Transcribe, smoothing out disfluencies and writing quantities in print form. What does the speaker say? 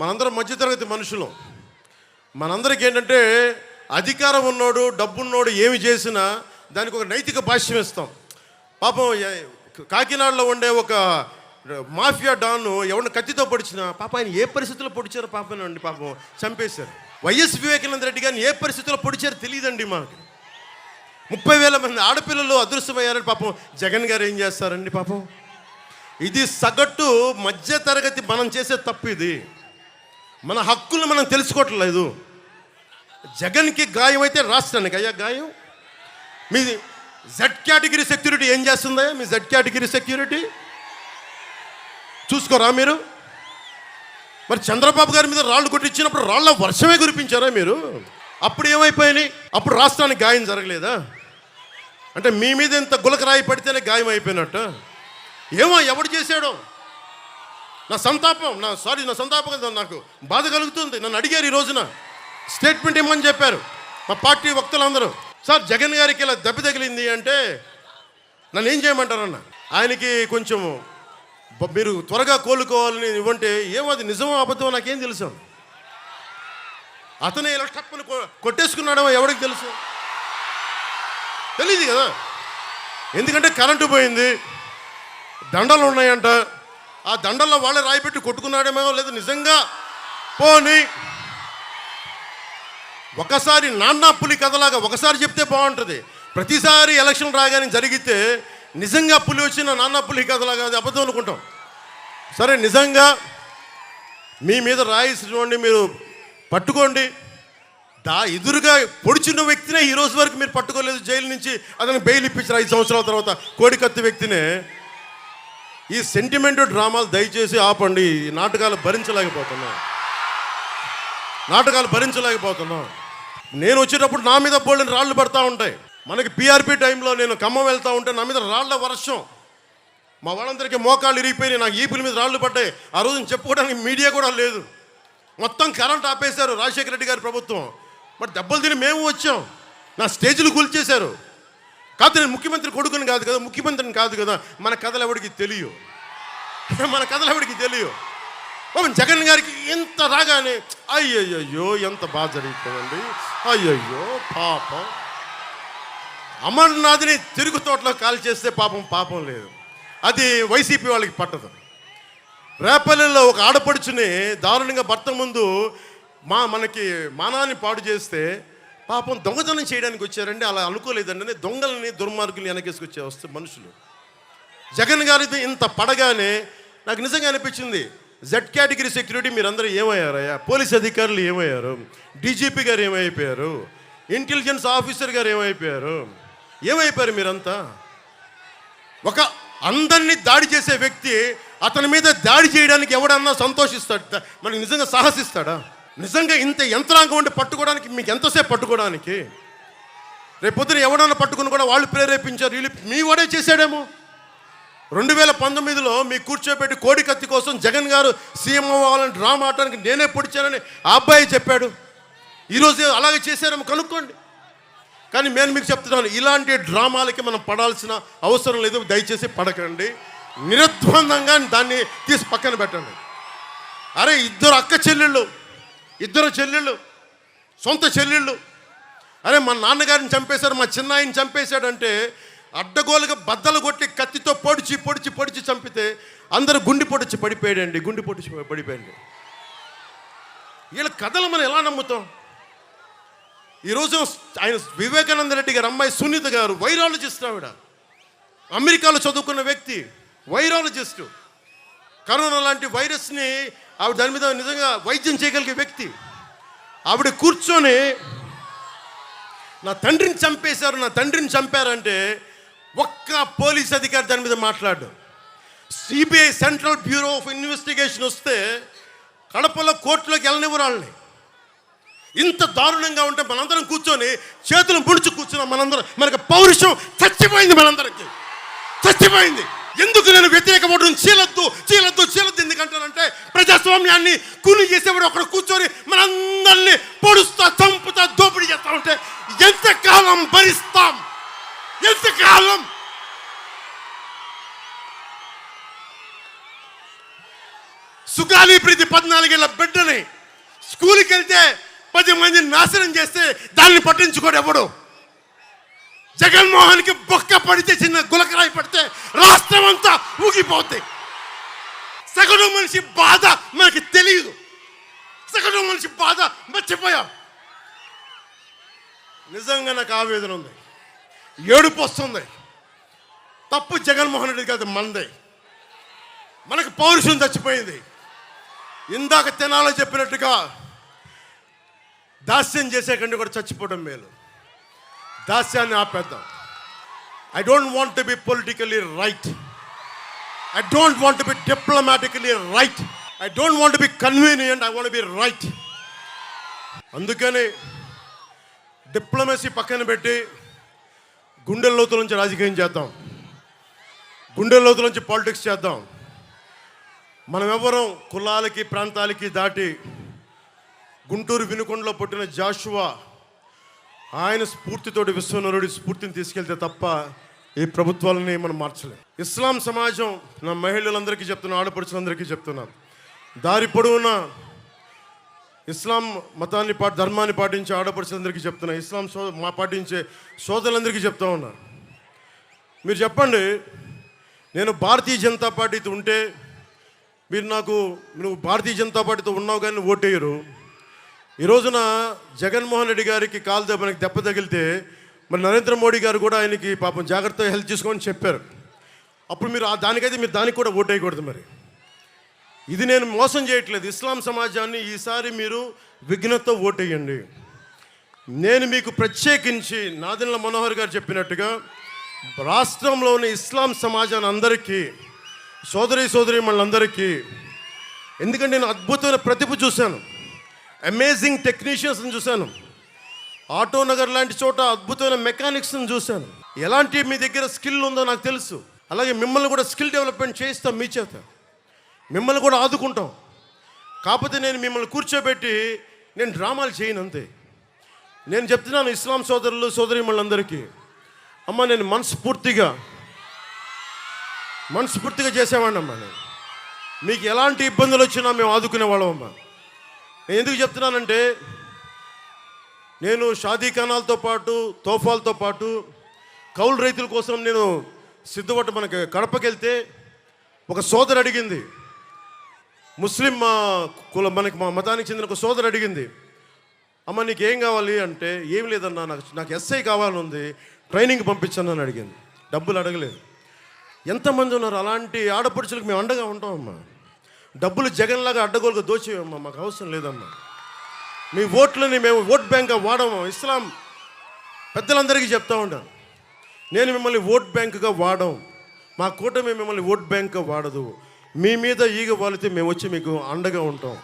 మనందరం మధ్యతరగతి మనుషులం. మనందరికీ ఏంటంటే అధికారం ఉన్నోడు డబ్బున్నోడు ఏమి చేసినా దానికి ఒక నైతిక భాష్యం ఇస్తాం. పాపం కాకినాడలో ఉండే ఒక మాఫియా డాన్ ఎవరిని కత్తితో పొడిచినా పాపం ఆయన ఏ పరిస్థితుల్లో పొడిచారో పాపం చంపేశారు. వైఎస్ వివేకానంద రెడ్డి గారిని ఏ పరిస్థితుల్లో పొడిచారో తెలియదండి మాకు. 30,000 మంది ఆడపిల్లలు అదృశ్యమయ్యారని పాపం జగన్ గారు ఏం చేస్తారండి పాపం. ఇది సగటు మధ్య తరగతి మనం చేసే తప్పు. ఇది మన హక్కులు మనం తెలుసుకోవట్లేదు. జగన్కి గాయం అయితే రాష్ట్రానికి అయ్యా గాయం. మీ జెడ్ కేటగిరీ సెక్యూరిటీ ఏం చేస్తుందా? మీ జెడ్ కేటగిరీ సెక్యూరిటీ చూసుకోరా మీరు? మరి చంద్రబాబు గారి మీద రాళ్ళు కొట్టించినప్పుడు రాళ్ళ వర్షమే కురిపించారా మీరు? అప్పుడు ఏమైపోయినాయి? అప్పుడు రాష్ట్రానికి గాయం జరగలేదా? అంటే మీ మీద ఇంత గులకరాయి పడితేనే గాయం అయిపోయినట్టు. ఏమో ఎవడు చేశాడో నా సంతాపం నాకు బాధ కలుగుతుంది. నన్ను అడిగారు ఈ రోజున స్టేట్మెంట్ ఇమ్మని చెప్పారు మా పార్టీ వక్తలందరూ. సార్ జగన్ గారికి ఇలా దెబ్బ తగిలింది అంటే నన్ను ఏం చేయమంటారన్న. ఆయనకి కొంచెం మీరు త్వరగా కోలుకోవాలని ఇవ్వంటే ఏమో అది నిజమో అబద్ధమో నాకేం తెలుసు. అతనే ఇలా టప్పును కొట్టేసుకున్నాడేమో ఎవరికి తెలుసు? తెలియదు కదా. ఎందుకంటే కరెంటు పోయింది, దండలు ఉన్నాయంట. ఆ దండల్లో వాళ్ళే రాయిపెట్టి కొట్టుకున్నాడేమో, లేదు నిజంగా పోని ఒకసారి నాన్న పులి కథలాగా ఒకసారి చెప్తే బాగుంటుంది. ప్రతిసారి ఎలక్షన్ రాగానే జరిగితే నిజంగా పులి వచ్చిన నాన్న పులి కథలాగా అది అబద్ధం అనుకుంటాం. సరే నిజంగా మీ మీద రాయిసినోండి మీరు పట్టుకోండి. ఎదురుగా పొడిచిన వ్యక్తినే ఈ రోజు వరకు మీరు పట్టుకోలేదు. జైలు నుంచి అతను బెయిల్ ఇప్పించారు 5 సంవత్సరాల తర్వాత. కోడికత్తి వ్యక్తినే. ఈ సెంటిమెంట్ డ్రామాలు దయచేసి ఆపండి. ఈ నాటకాలు భరించలేకపోతున్నాం. నేను వచ్చేటప్పుడు నా మీద బోల్డెన్ రాళ్ళు పడతా ఉంటాయి. మనకి పిఆర్పి టైంలో నేను ఖమ్మం వెళ్తూ ఉంటే నా మీద రాళ్ల వర్షం. మా వాళ్ళందరికీ మోకాళ్ళు ఇరిగిపోయినాయి, నాకు ఈపుల మీద రాళ్ళు పడ్డాయి. ఆ రోజున చెప్పుకోవడానికి మీడియా కూడా లేదు. మొత్తం కరెంట్ ఆపేశారు రాజశేఖర రెడ్డి గారి ప్రభుత్వం. మరి దెబ్బలు తిని మేము వచ్చాం. నా స్టేజ్లు కూల్చేశారు. కాదు నేను ముఖ్యమంత్రి కొడుకుని కాదు కదా, ముఖ్యమంత్రిని కాదు కదా. మన కథలు ఎవరికి తెలియవు. జగన్ గారికి ఎంత రాగానే అయ్యయ్యో ఎంత బాగా జరిగిపోయింది, అయ్యయ్యో పాపం. అమర్నాథ్ని తిరుగు తోటలో కాల్ చేస్తే పాపం లేదు. అది వైసీపీ వాళ్ళకి పట్టదు. రేపల్లెలో ఒక ఆడపడుచుని దారుణంగా భర్త ముందు మనకి మానాన్ని పాడు చేస్తే పాపం దొంగతనం చేయడానికి వచ్చారండి. అలా అనుకోలేదండి. దొంగలని దుర్మార్గుల్ని వెనకేసుకొచ్చే వస్తే మనుషులు. జగన్ గారిది ఇంత పడగానే నాకు నిజంగా అనిపించింది, జెడ్ కేటగిరీ సెక్యూరిటీ మీరందరూ ఏమయ్యారయ్యా? పోలీస్ అధికారులు ఏమయ్యారు? డీజీపీ గారు ఏమైపోయారు? ఇంటెలిజెన్స్ ఆఫీసర్ గారు ఏమైపోయారు మీరంతా? ఒక అందరినీ దాడి చేసే వ్యక్తి అతని మీద దాడి చేయడానికి ఎవడన్నా సంతోషిస్తాడు? మనకి నిజంగా సాహసిస్తాడా? నిజంగా ఇంత యంత్రాంగం ఉండి పట్టుకోవడానికి మీకు ఎంతసేపు పట్టుకోవడానికి? రేపొద్దున ఎవడన్నా పట్టుకుని కూడా వాళ్ళు ప్రేరేపించారు, వీళ్ళు మీ వాడే చేశాడేమో. 2019లో మీ కూర్చోబెట్టి కోడికత్తి కోసం జగన్ గారు సీఎం అవ్వాలని డ్రామా ఆడటానికి నేనే పొడిచానని ఆ అబ్బాయి చెప్పాడు. ఈరోజు అలాగే చేశారేమో కనుక్కోండి. కానీ నేను మీకు చెప్తున్నాను, ఇలాంటి డ్రామాలకి మనం పడాల్సిన అవసరం లేదు. దయచేసి పడకండి. నిర్ద్వందంగా దాన్ని తీసి పక్కన పెట్టండి. అరే ఇద్దరు చెల్లెళ్ళు సొంత చెల్లెళ్ళు. అరే మా నాన్నగారిని చంపేశారు, మా చిన్నాయిని చంపేశాడంటే అడ్డగోలుగా బద్దలు కొట్టి కత్తితో పొడిచి చంపితే అందరూ గుండి పొడిచి పడిపోయాడండి. వీళ్ళ కథలు మనం ఎలా నమ్ముతాం? ఈరోజు ఆయన వివేకానంద రెడ్డి గారు అమ్మాయి సునీత గారు వైరాలజిస్ట్. ఆవిడ అమెరికాలో చదువుకున్న వ్యక్తి, వైరాలజిస్టు. కరోనా లాంటి వైరస్ని ఆవిడ దాని మీద నిజంగా వైద్యం చేయగలిగే వ్యక్తి. ఆవిడ కూర్చొని నా తండ్రిని చంపారంటే ఒక్క పోలీస్ అధికారి దాని మీద మాట్లాడు. CBI central bureau of investigation వస్తే కడపలో కోర్టులోకి వెళ్ళనివ్వరు వాళ్ళని. ఇంత దారుణంగా ఉంటే మనందరం కూర్చొని చేతులు ముడుచు కూర్చున్నాం. మనకి పౌరుషం చచ్చిపోయింది. ఎందుకు నేను వ్యతిరేక ఓటును చీలద్దు ఎందుకంటానంటే ప్రజాస్వామ్యాన్ని కూని చేసేవాడు ఒకడు కూర్చొని మనందరినీ పొడుస్తా చంపుతా దోపిడీ చేస్తా ఉంటే ఎంతకాలం భరిస్తాం? ఎంతకాలం? సుగాలి ప్రీతి 14 ఏళ్ల బిడ్డని స్కూల్కి వెళ్తే 10 మందిని నాశనం చేస్తే దాన్ని పట్టించుకోడు ఎవడు. జగన్మోహన్కి బొక్క పడితే, చిన్న గులకరాయి పడితే రాష్ట్రం అంతా ఊగిపోతుంది. సగటు మనిషి బాధ మనకి తెలియదు. సగటు మనిషి బాధ మర్చిపోయాం. నిజంగా నాకు ఆవేదన ఉంది, ఏడుపు వస్తుంది. తప్పు జగన్మోహన్ రెడ్డి కాదు, మనదే. మనకు పౌరుషం చచ్చిపోయింది. ఇందాక తెనాలో చెప్పినట్టుగా దాస్యం చేసే కంటే కూడా చచ్చిపోవడం మేలు. దాస్యాన్ని ఆపేద్దాం. I don't want to be politically right. I don't want to be diplomatically right. I don't want to be convenient. I want to be right. అందుకని డిప్లొమసీ పక్కన పెట్టి గుండెల లోతుల నుంచి రాజకీయం చేద్దాం. గుండెల లోతుల నుంచి పాలిటిక్స్ చేద్దాం. మనం ఎవరం కులాలకి ప్రాంతాలకి దాటి గుంటూరు వినుకొండలో పుట్టిన జాషువా ఆయన స్ఫూర్తితోటి విశ్వనరుడి స్ఫూర్తిని తీసుకెళ్తే తప్ప ఈ ప్రభుత్వాలని మనం మార్చలేం. ఇస్లాం సమాజం, నా మహిళలందరికీ చెప్తున్నా, ఆడపడుచులందరికీ చెప్తున్నా, దారి పొడవున ఇస్లాం మతాన్ని ధర్మాన్ని పాటించే ఆడపడుచులందరికీ చెప్తున్నా, ఇస్లాం పాటించే సోదరులందరికీ చెప్తా ఉన్నా. మీరు చెప్పండి, నేను భారతీయ జనతా పార్టీతో ఉంటే నువ్వు భారతీయ జనతా పార్టీతో ఉన్నావు కానీ ఓటేయరు. ఈ రోజున జగన్మోహన్ రెడ్డి గారికి కాలు దెబ్బ తగిలితే మరి నరేంద్ర మోడీ గారు కూడా ఆయనకి పాపం జాగ్రత్తగా హెల్ప్ చేసుకోమని చెప్పారు. అప్పుడు మీరు దానికైతే మీరు దానికి కూడా ఓటేయకూడదు. మరి ఇది నేను మోసం చేయట్లేదు. ఇస్లాం సమాజాన్ని ఈసారి మీరు విఘ్నతతో ఓటేయండి. నేను మీకు ప్రత్యేకించి నాదెండ్ల మనోహర్ గారు చెప్పినట్టుగా రాష్ట్రంలోని ఇస్లాం సమాజాన్ని అందరికీ, సోదరీమణులందరికీ, ఎందుకంటే నేను అద్భుతమైన ప్రతిభ చూశాను, అమేజింగ్ టెక్నీషియన్స్ని చూశాను, ఆటో నగర్ లాంటి చోట అద్భుతమైన మెకానిక్స్ని చూశాను. ఎలాంటి మీ దగ్గర స్కిల్ ఉందో నాకు తెలుసు. అలాగే మిమ్మల్ని కూడా స్కిల్ డెవలప్మెంట్ చేయిస్తాం, మీ చేత మిమ్మల్ని కూడా ఆదుకుంటాం. కాకపోతే నేను మిమ్మల్ని కూర్చోబెట్టి నేను డ్రామాలు చేయను, అంతే. నేను చెప్తున్నాను ఇస్లాం సోదరులు సోదరీమణులందరికీ, అమ్మ నేను మనస్ఫూర్తిగా చేసేవాడిని అమ్మా. నేను మీకు ఎలాంటి ఇబ్బందులు వచ్చినా మేము ఆదుకునే వాళ్ళం అమ్మా. నేను ఎందుకు చెప్తున్నానంటే, నేను షాదీఖానాలతో పాటు తోఫాలతో పాటు కౌలు రైతుల కోసం నేను సిద్ధపట్టు మనకి కడపకి వెళ్తే ఒక సోదరు అడిగింది, ముస్లిం మనకి మా మతానికి చెందిన ఒక సోదరు అడిగింది, అమ్మ నీకు ఏం కావాలి అంటే, ఏం లేదన్నా నాకు ఎస్ఐ కావాలని ఉంది, ట్రైనింగ్ పంపించాను అని అడిగింది. డబ్బులు అడగలేదు. ఎంతమంది ఉన్నారు అలాంటి ఆడపడుచులకు మేము అండగా ఉంటామమ్మా. డబ్బులు జగన్లాగా అడ్డగోలుగా దోచేయమ్మా, మాకు అవసరం లేదమ్మా. మీ ఓట్లని మేము ఓట్ బ్యాంక్గా వాడము. ఇస్లాం పెద్దలందరికీ చెప్తా ఉంటాను, నేను మిమ్మల్ని ఓట్ బ్యాంకుగా వాడము. మా కూటమి మిమ్మల్ని ఓట్ బ్యాంక్గా వాడదు. మీ మీద ఈగ వాలితే మేము వచ్చి మీకు అండగా ఉంటాం.